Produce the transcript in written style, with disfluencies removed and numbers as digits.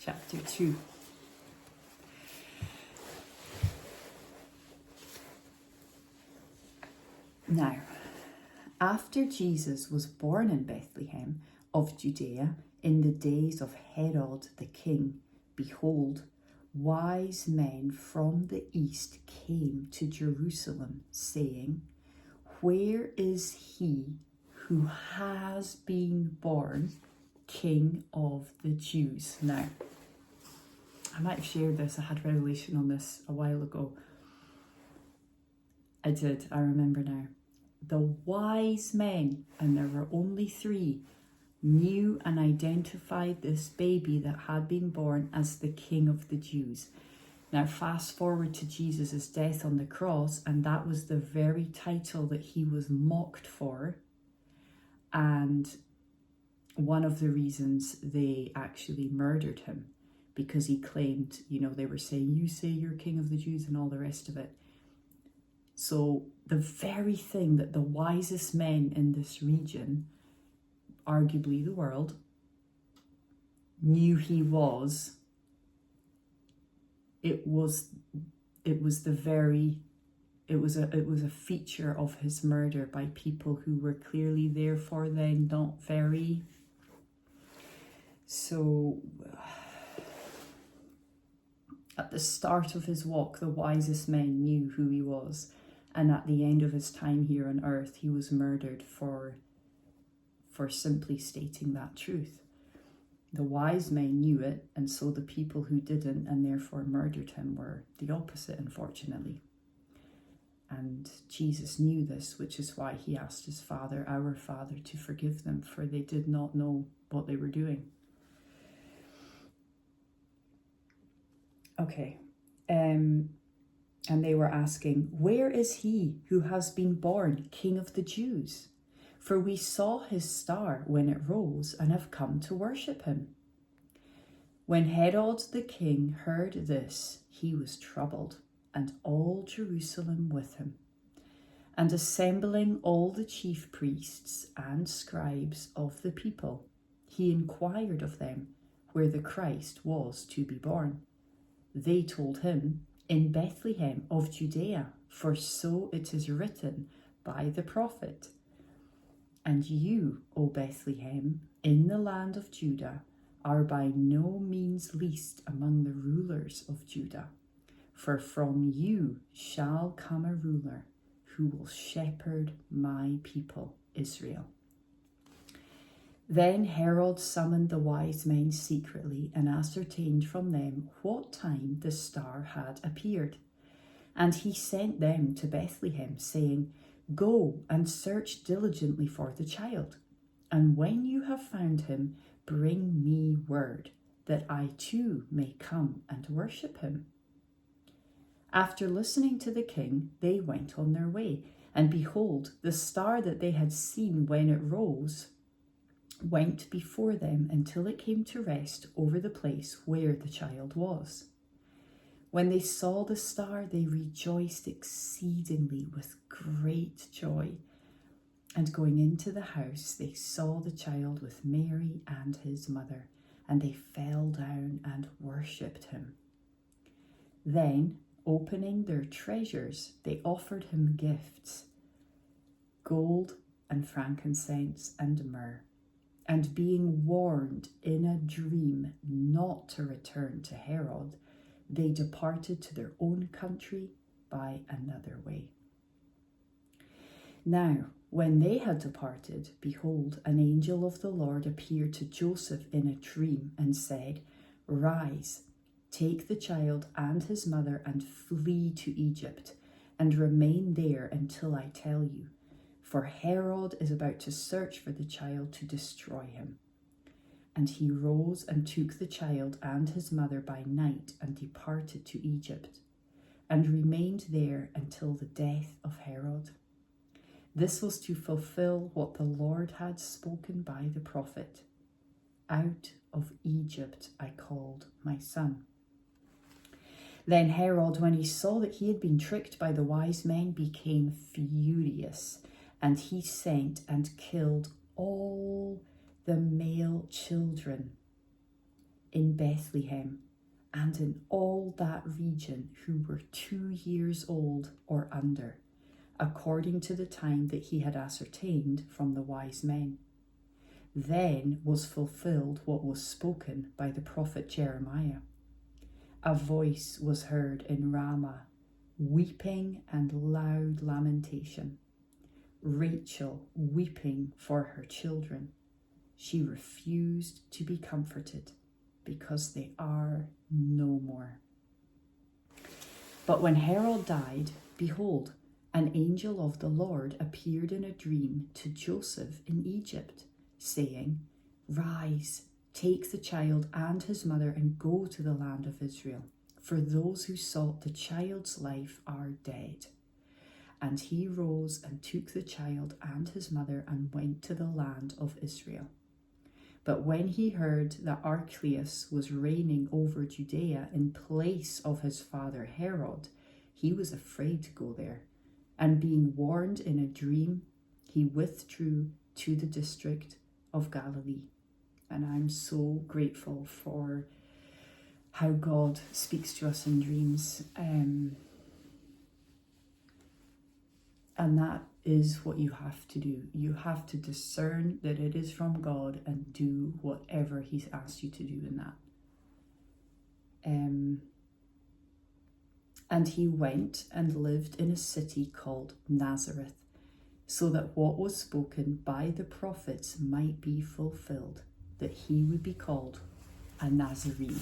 chapter 2. Now, after Jesus was born in Bethlehem of Judea in the days of Herod the king, behold, wise men from the east came to Jerusalem, saying, "Where is he who has been born King of the Jews?" Now, I might have shared this, I had revelation on this a while ago. I did, I remember now. The wise men, and there were only 3, knew and identified this baby that had been born as the King of the Jews. Now fast forward to Jesus' death on the cross, and that was the very title that he was mocked for, and one of the reasons they actually murdered him, because he claimed, they were saying, "You say you're King of the Jews," and all the rest of it. So the very thing that the wisest men in this region, arguably the world, knew he was, it was a feature of his murder by people who were clearly therefore then not very. So at the start of his walk, the wisest men knew who he was. And at the end of his time here on earth, he was murdered for simply stating that truth. The wise men knew it, and so the people who didn't and therefore murdered him were the opposite, unfortunately. And Jesus knew this, which is why he asked his Father, our Father, to forgive them, for they did not know what they were doing. Okay. And they were asking, "Where is he who has been born King of the Jews? For we saw his star when it rose and have come to worship him." When Herod the king heard this, he was troubled, and all Jerusalem with him. And assembling all the chief priests and scribes of the people, he inquired of them where the Christ was to be born. They told him, "In Bethlehem of Judea, for so it is written by the prophet. And you, O Bethlehem, in the land of Judah, are by no means least among the rulers of Judah. For from you shall come a ruler who will shepherd my people, Israel." Then Herod summoned the wise men secretly and ascertained from them what time the star had appeared. And he sent them to Bethlehem, saying, "Go and search diligently for the child, and when you have found him, bring me word, that I too may come and worship him." After listening to the king, they went on their way, and behold, the star that they had seen when it rose went before them until it came to rest over the place where the child was. When they saw the star, they rejoiced exceedingly with great joy. And going into the house, they saw the child with Mary and his mother, and they fell down and worshipped him. Then, opening their treasures, they offered him gifts, gold and frankincense and myrrh. And being warned in a dream not to return to Herod, they departed to their own country by another way. Now, when they had departed, behold, an angel of the Lord appeared to Joseph in a dream and said, "Rise, take the child and his mother and flee to Egypt, and remain there until I tell you. For Herod is about to search for the child to destroy him." And he rose and took the child and his mother by night and departed to Egypt, and remained there until the death of Herod. This was to fulfill what the Lord had spoken by the prophet, "Out of Egypt I called my son." Then Herod, when he saw that he had been tricked by the wise men, became furious. And he sent and killed all the male children in Bethlehem and in all that region who were 2 years old or under, according to the time that he had ascertained from the wise men. Then was fulfilled what was spoken by the prophet Jeremiah. A voice was heard in Ramah, weeping and loud lamentation. Rachel weeping for her children. She refused to be comforted because they are no more. But when Herod died, behold, an angel of the Lord appeared in a dream to Joseph in Egypt, saying, Rise, take the child and his mother and go to the land of Israel, for those who sought the child's life are dead. And he rose and took the child and his mother and went to the land of Israel. But when he heard that Archelaus was reigning over Judea in place of his father Herod, he was afraid to go there. And being warned in a dream, he withdrew to the district of Galilee. And I'm so grateful for how God speaks to us in dreams. And that is what you have to do. You have to discern that it is from God and do whatever he's asked you to do in that. And he went and lived in a city called Nazareth, so that what was spoken by the prophets might be fulfilled, that he would be called a Nazarene.